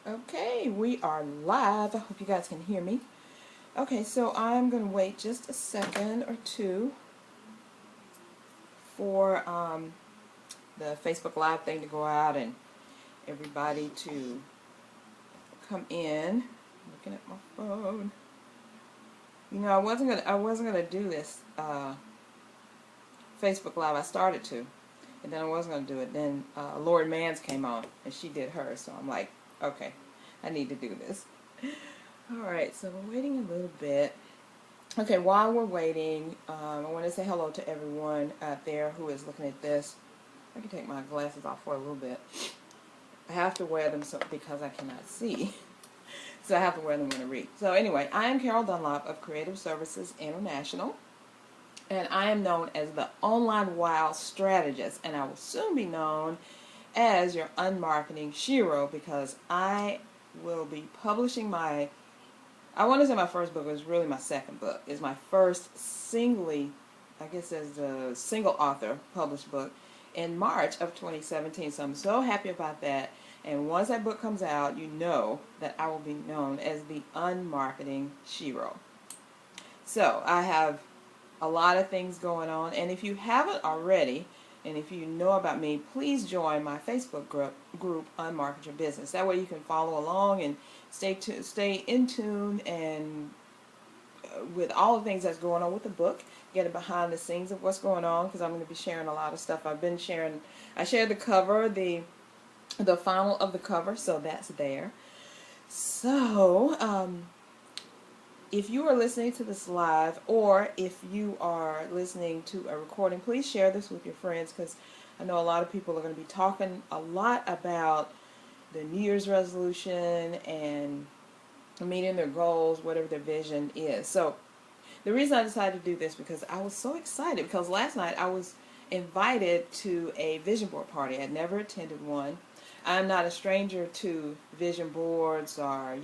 Okay, we are live. I hope you guys can hear me. Okay, so I'm going to wait just a second or two for the Facebook Live thing to go out and everybody to come in. Looking at my phone. You know, I wasn't gonna do this Facebook Live. I started to, and then I wasn't gonna do it. Then Lord Mans came on, and she did hers. So I'm like, okay, I need to do this. All right, so we're waiting a little bit. Okay, while we're waiting, I want to say hello to everyone out there who is looking at this. I can take my glasses off for a little bit. I have to wear them because I cannot see. So I have to wear them when I read. So anyway, I am Carol Dunlop of Creative Services International. And I am known as the Online Wild Strategist. And I will soon be known as your unmarketing shero because I will be publishing I want to say my first book. It was really my second book. It's my first as a single author published book in March of 2017. So I'm so happy about that. And once that book comes out, you know that I will be known as the unmarketing shero. So I have a lot of things going on. And if you haven't already, and if you know about me, please join my Facebook group Unmarket Your Business. That way you can follow along and stay in tune and with all the things that's going on with the book, get it behind the scenes of what's going on, because I'm going to be sharing a lot of stuff. I shared the cover, the final of the cover, so that's there. So, if you are listening to this live, or if you are listening to a recording, please share this with your friends, because I know a lot of people are going to be talking a lot about the New Year's resolution and meeting their goals, whatever their vision is. So the reason I decided to do this because I was so excited, because last night I was invited to a vision board party. I'd never attended one. I'm not a stranger to vision boards or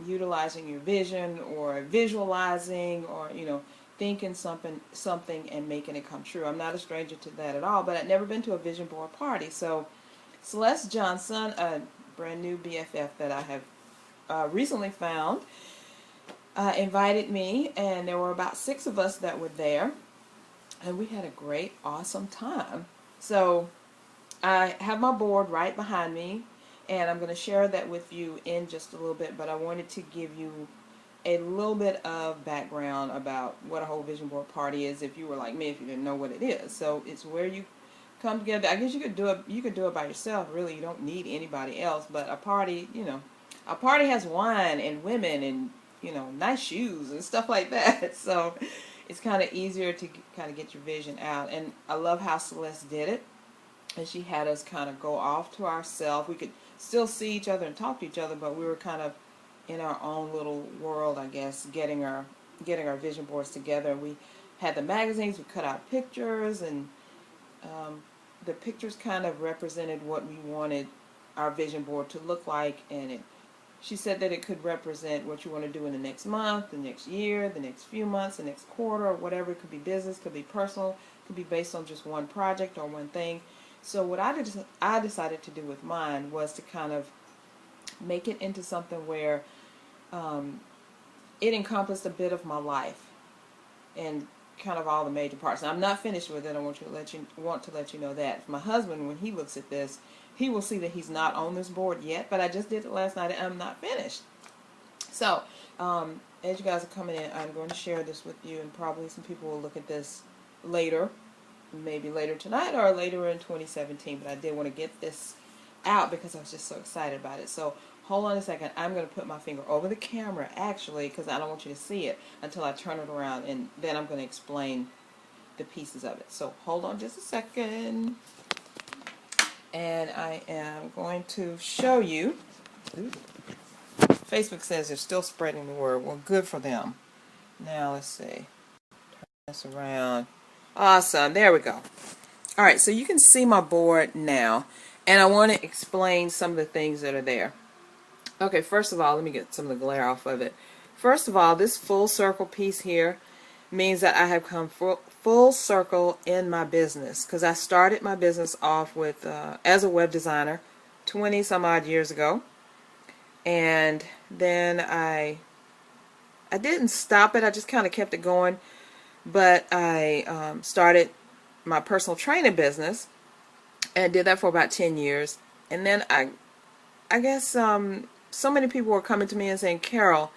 utilizing your vision or visualizing or thinking something and making it come true. I'm not a stranger to that at all, but I'd never been to a vision board party. So Celeste Johnson, a brand new BFF that I have recently found, invited me, and there were about 6 of us that were there, and we had a great, awesome time. So I have my board right behind me, and I'm going to share that with you in just a little bit, but I wanted to give you a little bit of background about what a whole vision board party is, if you were like me, if you didn't know what it is. So it's where you come together. I guess you could do it by yourself, really. You don't need anybody else, but a party, a party has wine and women and, nice shoes and stuff like that. So it's kind of easier to kind of get your vision out. And I love how Celeste did it. And she had us kind of go off to ourselves. We could still see each other and talk to each other, but we were kind of in our own little world, I guess, getting our vision boards together. We had the magazines, we cut out pictures, and the pictures kind of represented what we wanted our vision board to look like. And she said that it could represent what you want to do in the next month, the next year, the next few months, the next quarter, or whatever. It could be business, could be personal, could be based on just one project or one thing. So what I decided to do with mine was to kind of make it into something where it encompassed a bit of my life and kind of all the major parts. Now, I'm not finished with it. I want to let you know that. My husband, when he looks at this, he will see that he's not on this board yet, but I just did it last night and I'm not finished. So as you guys are coming in, I'm going to share this with you, and probably some people will look at this later, maybe later tonight or later in 2017, but I did want to get this out because I was just so excited about it. So hold on a second. I'm going to put my finger over the camera, actually, because I don't want you to see it until I turn it around, and then I'm going to explain the pieces of it. So hold on just a second, and I am going to show you. Facebook says they're still spreading the word. Well, good for them. Now let's see. Turn this around. Awesome. There we go. All right, so you can see my board now, and I want to explain some of the things that are there. Okay, first of all, let me get some of the glare off of it. First of all, this full circle piece here means that I have come full circle in my business, because I started my business off with as a web designer 20 some odd years ago. And then I didn't stop it. I just kind of kept it going. But I started my personal training business and did that for about 10 years. And then I guess so many people were coming to me and saying, Carol,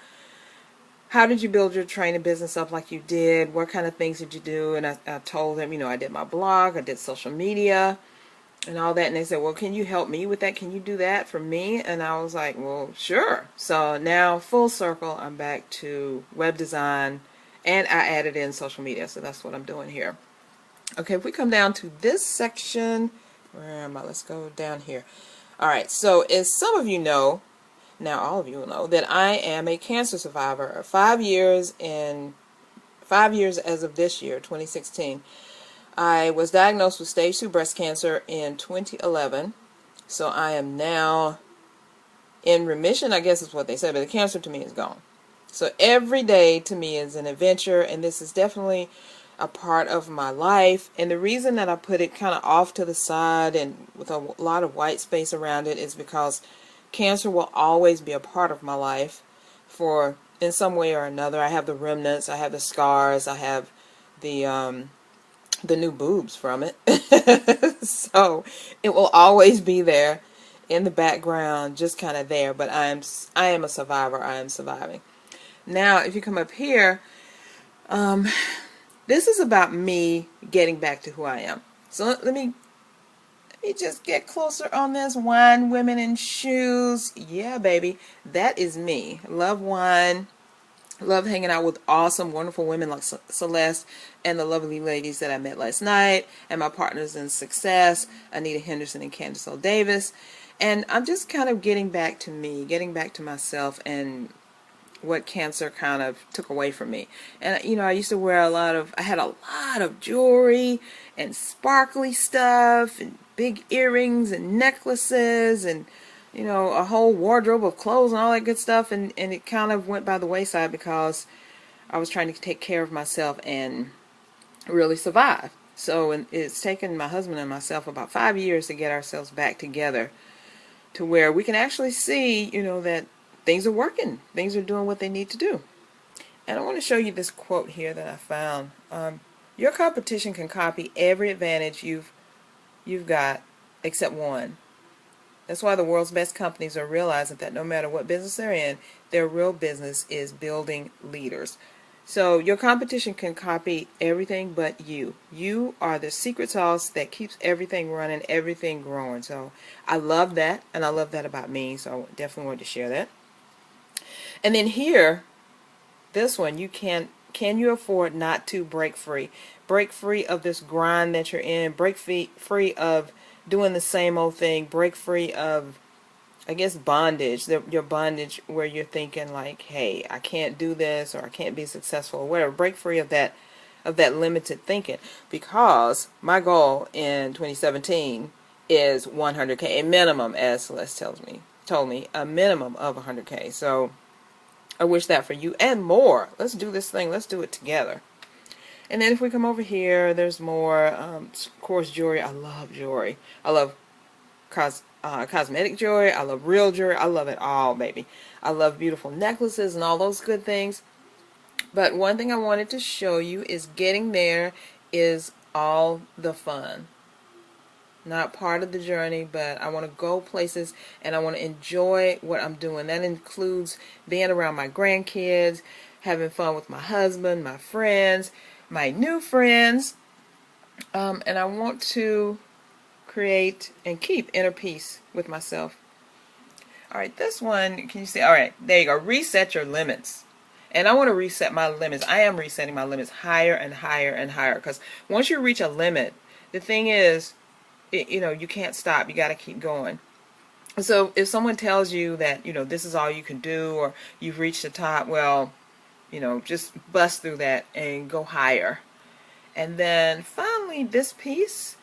how did you build your training business up like you did? What kind of things did you do? And I told them, I did my blog, I did social media and all that. And they said, well, can you help me with that? Can you do that for me? And I was like, well, sure. So now full circle, I'm back to web design, and I added in social media. So that's what I'm doing here. Okay, if we come down to this section, where am I? Let's go down here. All right, so as some of you know, now all of you will know, that I am a cancer survivor. 5 years as of this year, 2016. I was diagnosed with stage 2 breast cancer in 2011. So I am now in remission, I guess is what they said, but the cancer to me is gone. So every day to me is an adventure, and this is definitely a part of my life. And the reason that I put it kind of off to the side and with a lot of white space around it is because cancer will always be a part of my life in some way or another. I have the remnants, I have the scars, I have the new boobs from it. So it will always be there in the background, just kind of there. But I am a survivor. I am surviving. Now, if you come up here, this is about me getting back to who I am. So let me just get closer on this. Wine, women, and shoes. Yeah, baby, that is me. Love wine. Love hanging out with awesome, wonderful women like Celeste and the lovely ladies that I met last night, and my partners in success, Anita Henderson and Candace O. Davis. And I'm just kind of getting back to me, getting back to myself and what cancer kind of took away from me. And I used to wear I had a lot of jewelry and sparkly stuff and big earrings and necklaces and a whole wardrobe of clothes and all that good stuff, and it kind of went by the wayside because I was trying to take care of myself and really survive. So it's taken my husband and myself about 5 years to get ourselves back together to where we can actually see, that things are working. Things are doing what they need to do. And I want to show you this quote here that I found. Your competition can copy every advantage you've got except one. That's why the world's best companies are realizing that no matter what business they're in, their real business is building leaders. So your competition can copy everything but you. You are the secret sauce that keeps everything running, everything growing. So I love that, and I love that about me. So I definitely wanted to share that. And then here, this one, can you afford not to break free? Break free of this grind that you're in. Break free of doing the same old thing. Break free of, I guess, bondage. Your bondage where you're thinking like, hey, I can't do this, or I can't be successful, or whatever. Break free of that limited thinking. Because my goal in 2017 is 100K, a minimum, as Celeste told me, a minimum of 100K. So I wish that for you and more. Let's do this thing. Let's do it together. And then if we come over here, there's more, of course, jewelry. I love jewelry. I love cosmetic jewelry. I love real jewelry. I love it all, baby. I love beautiful necklaces and all those good things. But one thing I wanted to show you is getting there is all the fun. Not part of the journey, but I want to go places and I want to enjoy what I'm doing. That includes being around my grandkids, having fun with my husband, my friends, my new friends, and I want to create and keep inner peace with myself. All right, this one, can you see? All right, there you go. Reset your limits. And I want to reset my limits. I am resetting my limits higher and higher and higher, because once you reach a limit, the thing is, you can't stop. You got to keep going. So if someone tells you that, this is all you can do, or you've reached the top, well, just bust through that and go higher. And then finally, this piece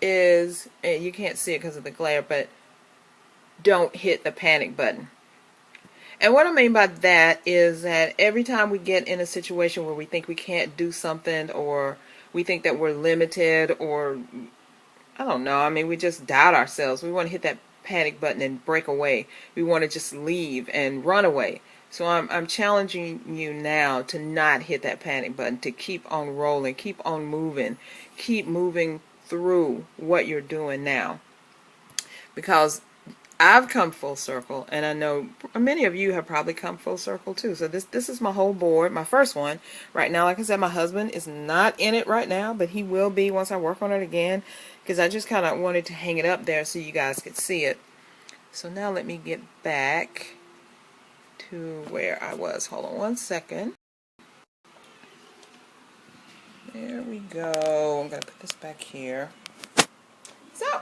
is, you can't see it because of the glare, but don't hit the panic button. And what I mean by that is that every time we get in a situation where we think we can't do something, or we think that we're limited, or I don't know, we just doubt ourselves, we want to hit that panic button and break away. We want to just leave and run away. So I'm challenging you now to not hit that panic button, to keep on rolling, keep on moving, keep moving through what you're doing now. Because I've come full circle, and I know many of you have probably come full circle too. So this is my whole board, my first one. Right now, like I said, my husband is not in it right now, but he will be once I work on it again, because I just kind of wanted to hang it up there so you guys could see it. So now let me get back to where I was. Hold on one second. There we go. I'm going to put this back here. So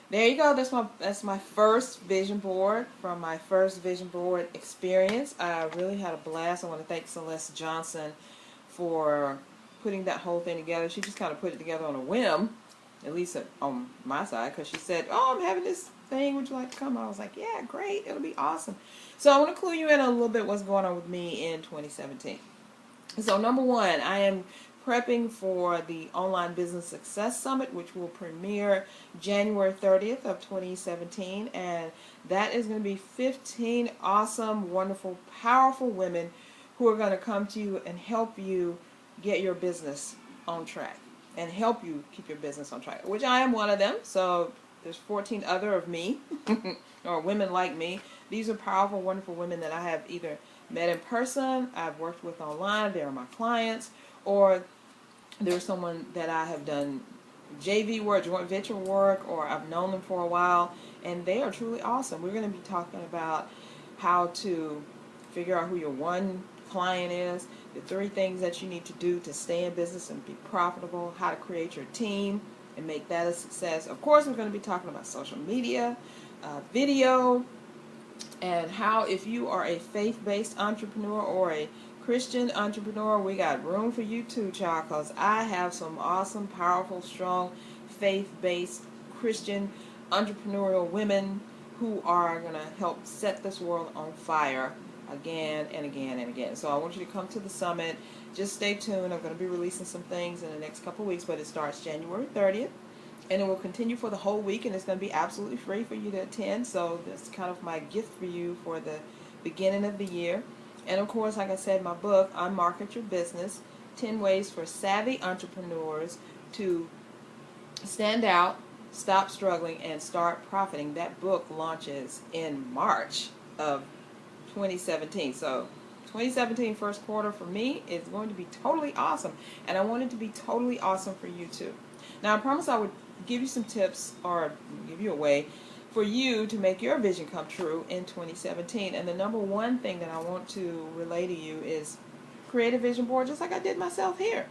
there you go. That's my first vision board from my first vision board experience. I really had a blast. I want to thank Celeste Johnson for putting that whole thing together. She just kind of put it together on a whim, at least on my side, because she said, "Oh, I'm having this thing. Would you like to come?" I was like, "Yeah, great. It'll be awesome." So I want to clue you in a little bit what's going on with me in 2017. So number one, I am prepping for the Online Business Success Summit, which will premiere January 30th of 2017. And that is going to be 15 awesome, wonderful, powerful women who are going to come to you and help you get your business on track and help you keep your business on track, which I am one of them. So there's 14 other of me or women like me. These are powerful, wonderful women that I have either met in person, I've worked with online, they're my clients, or there's someone that I have done JV work, joint venture work, or I've known them for a while, and they are truly awesome. We're going to be talking about how to figure out who your one client is, the 3 things that you need to do to stay in business and be profitable, how to create your team and make that a success. Of course, we're going to be talking about social media, video, and how if you are a faith-based entrepreneur or a Christian entrepreneur, we got room for you too, child, because I have some awesome, powerful, strong, faith-based Christian entrepreneurial women who are going to help set this world on fire again and again and again. So I want you to come to the summit. Just stay tuned. I'm going to be releasing some things in the next couple weeks, but it starts January 30th. And it will continue for the whole week, and it's going to be absolutely free for you to attend. So that's kind of my gift for you for the beginning of the year. And of course, like I said, my book, Unmarket Your Business, 10 Ways for Savvy Entrepreneurs to Stand Out, Stop Struggling, and Start Profiting. That book launches in March of 2017. So 2017 first quarter for me is going to be totally awesome. And I want it to be totally awesome for you too. Now, I promised I would give you some tips or give you a way for you to make your vision come true in 2017. And the number one thing that I want to relay to you is create a vision board just like I did myself here.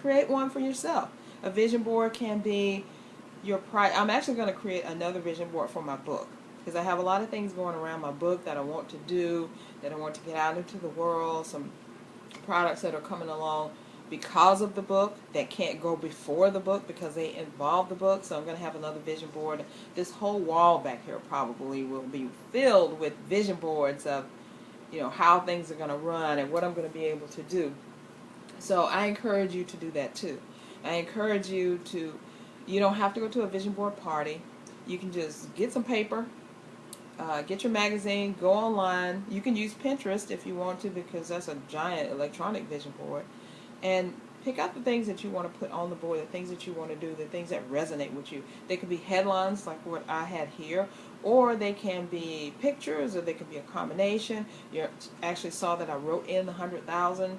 Create one for yourself. A vision board can be your pride. I'm actually going to create another vision board for my book because I have a lot of things going around my book that I want to do, that I want to get out into the world, some products that are coming along because of the book that can't go before the book because they involve the book. So I'm going to have another vision board. This whole wall back here probably will be filled with vision boards of, you know, how things are going to run and what I'm going to be able to do. So I encourage you to do that too. I encourage you to, you don't have to go to a vision board party. You can just get some paper, get your magazine, go online. You can use Pinterest if you want to because that's a giant electronic vision board. And pick out the things that you want to put on the board, the things that you want to do, the things that resonate with you. They could be headlines like what I had here, or they can be pictures, or they could be a combination. You actually saw that I wrote in the 100,000.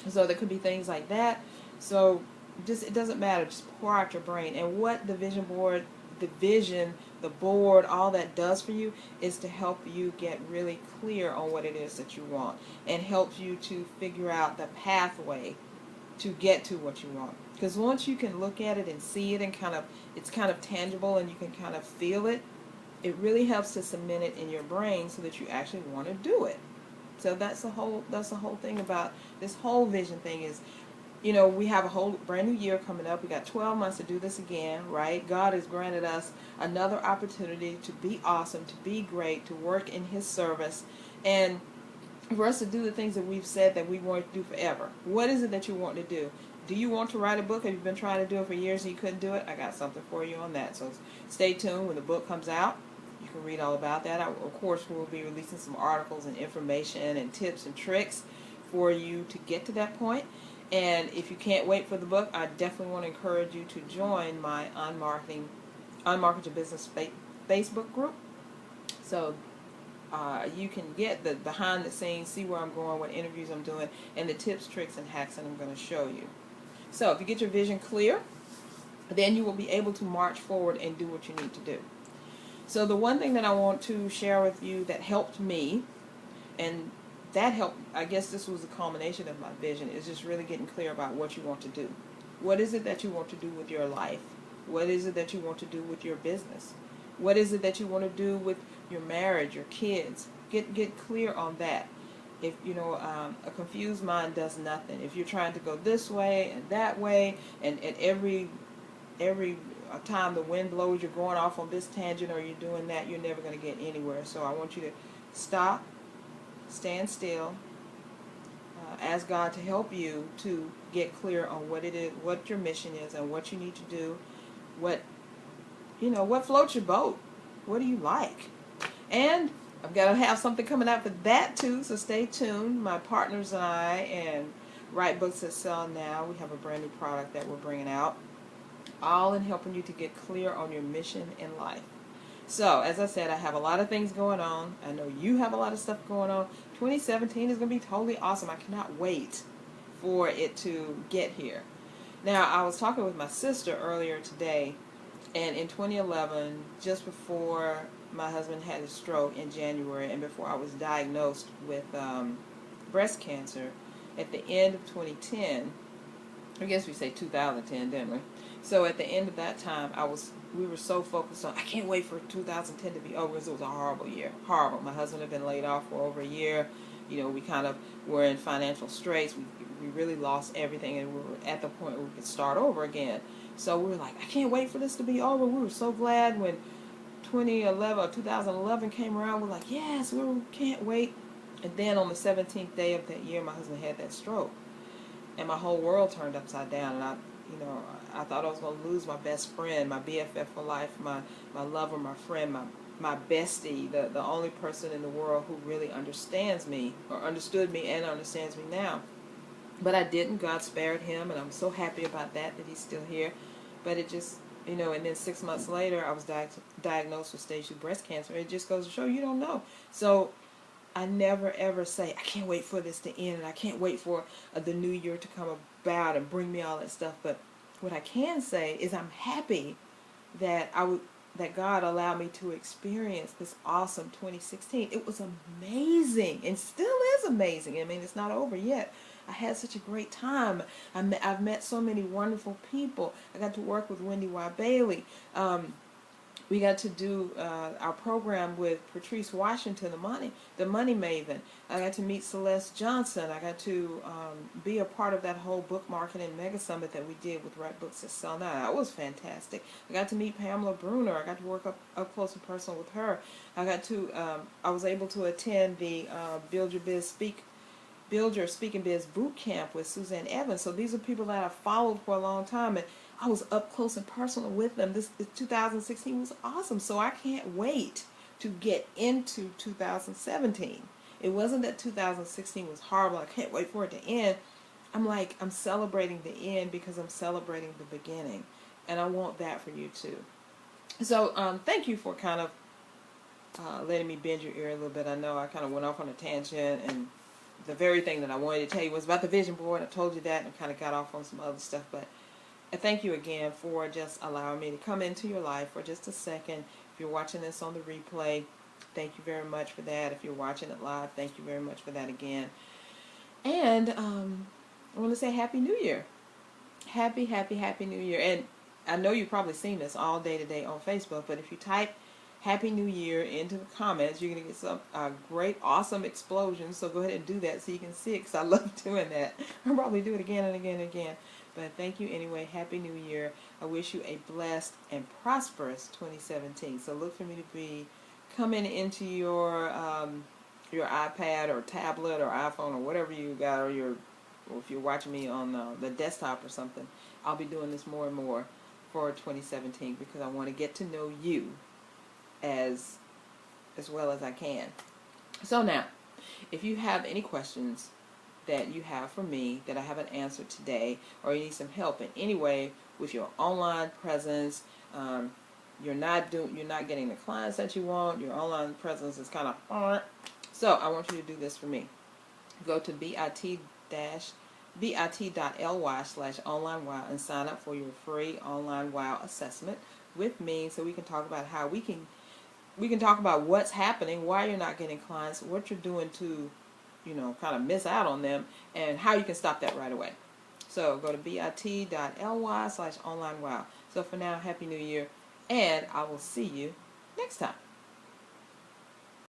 So there could be things like that. So just it doesn't matter. Just pour out your brain. And what the vision board, the vision, the board, all that does for you is to help you get really clear on what it is that you want and helps you to figure out the pathway to get to what you want. Because once you can look at it and see it and it's kind of tangible and you can kind of feel it, it really helps to cement it in your brain so that you actually want to do it. So that's the whole thing about this whole vision thing is, you know, we have a whole brand new year coming up. We got 12 months to do this again, right? God has granted us another opportunity to be awesome, to be great, to work in His service, and for us to do the things that we've said that we want to do forever. What is it that you want to do? do you want to write a book? Have you been trying to do it for years and you couldn't do it? I got something for you on that. So stay tuned. When the book comes out, you can read all about that. Of course, we'll be releasing some articles and information and tips and tricks for you to get to that point. And if you can't wait for the book, I definitely want to encourage you to join my Unmarket Your Business Facebook group. So you can get the behind the scenes, see where I'm going, what interviews I'm doing, and the tips, tricks, and hacks that I'm going to show you. So if you get your vision clear, then you will be able to march forward and do what you need to do. So the one thing that I want to share with you that helped me, and that helped, I guess this was the culmination of my vision, is just really getting clear about what you want to do. What is it that you want to do with your life? What is it that you want to do with your business? What is it that you want to do with your marriage, your kids? Get clear on that. If a confused mind does nothing. If you're trying to go this way and that way, and at every time the wind blows, you're going off on this tangent or you're doing that, you're never going to get anywhere. So I want you to stop, stand still, ask God to help you to get clear on what it is, what your mission is, and what you need to do. What floats your boat. What do you like? And I've got to have something coming out for that too, so stay tuned. My partners and I and Write Books That Sell Now, we have a brand new product that we're bringing out, all in helping you to get clear on your mission in life. So, as I said, I have a lot of things going on. I know you have a lot of stuff going on. 2017 is going to be totally awesome. I cannot wait for it to get here. Now, I was talking with my sister earlier today, and in 2011, just before my husband had a stroke in January and before I was diagnosed with breast cancer, at the end of 2010, I guess we say 2010, didn't we? So at the end of that time, we were so focused on, I can't wait for 2010 to be over, because it was a horrible year. Horrible. My husband had been laid off for over a year. We kind of were in financial straits. We really lost everything, and we were at the point where we could start over again. So we were like, I can't wait for this to be over. We were so glad when 2011 came around. We're like, yes, we can't wait. And then on the 17th day of that year, my husband had that stroke, and my whole world turned upside down. And I thought I was going to lose my best friend, my BFF for life, my lover, my friend, my bestie, the only person in the world who really understands me, or understood me and understands me now. But I didn't. God spared him, and I'm so happy about that he's still here. But it just, and then 6 months later, I was diagnosed with stage 2 breast cancer. It just goes to show you don't know. So I never ever say, I can't wait for this to end, and I can't wait for the new year to come about and bring me all that stuff. But what I can say is I'm happy that that God allowed me to experience this awesome 2016. It was amazing, and still is amazing. I mean, it's not over yet. I had such a great time. I've met so many wonderful people. I got to work with Wendy Y. Bailey. We got to do our program with Patrice Washington, the money maven. I got to meet Celeste Johnson. I got to be a part of that whole book marketing mega summit that we did with Write Books That Sell Now. That was fantastic. I got to meet Pamela Bruner. I got to work up close and personal with her. I was able to attend the Build Your Speak and Biz boot camp with Suzanne Evans. So these are people that I've followed for a long time, and I was up close and personal with them. This 2016 was awesome, so I can't wait to get into 2017. It wasn't that 2016 was horrible. I can't wait for it to end. I'm celebrating the end because I'm celebrating the beginning, and I want that for you too. So thank you for kind of letting me bend your ear a little bit. I know I kind of went off on a tangent, and the very thing that I wanted to tell you was about the vision board. I told you that, and kind of got off on some other stuff, but I thank you again for just allowing me to come into your life for just a second. If you're watching this on the replay, thank you very much for that. If you're watching it live, thank you very much for that again. And I want to say Happy New Year. Happy, happy, happy New Year. And I know you've probably seen this all day today on Facebook, but if you type Happy New Year into the comments, you're going to get some great, awesome explosions. So go ahead and do that so you can see it, because I love doing that. I'll probably do it again and again and again. But thank you anyway. Happy New Year. I wish you a blessed and prosperous 2017. So look for me to be coming into your iPad or tablet or iPhone or whatever you got, or your or if you're watching me on the desktop or something, I'll be doing this more and more for 2017 because I want to get to know you as well as I can. So now, if you have any questions that you have for me that I haven't answered today, or you need some help in any way with your online presence, you're not getting the clients that you want, your online presence is kind of so I want you to do this for me. Go to bit.ly/onlinewow and sign up for your free online wow assessment with me, so we can talk about how we can talk about what's happening, why you're not getting clients, what you're doing to, kind of miss out on them, and how you can stop that right away. So go to bit.ly/onlinewow. So for now, Happy New Year, and I will see you next time.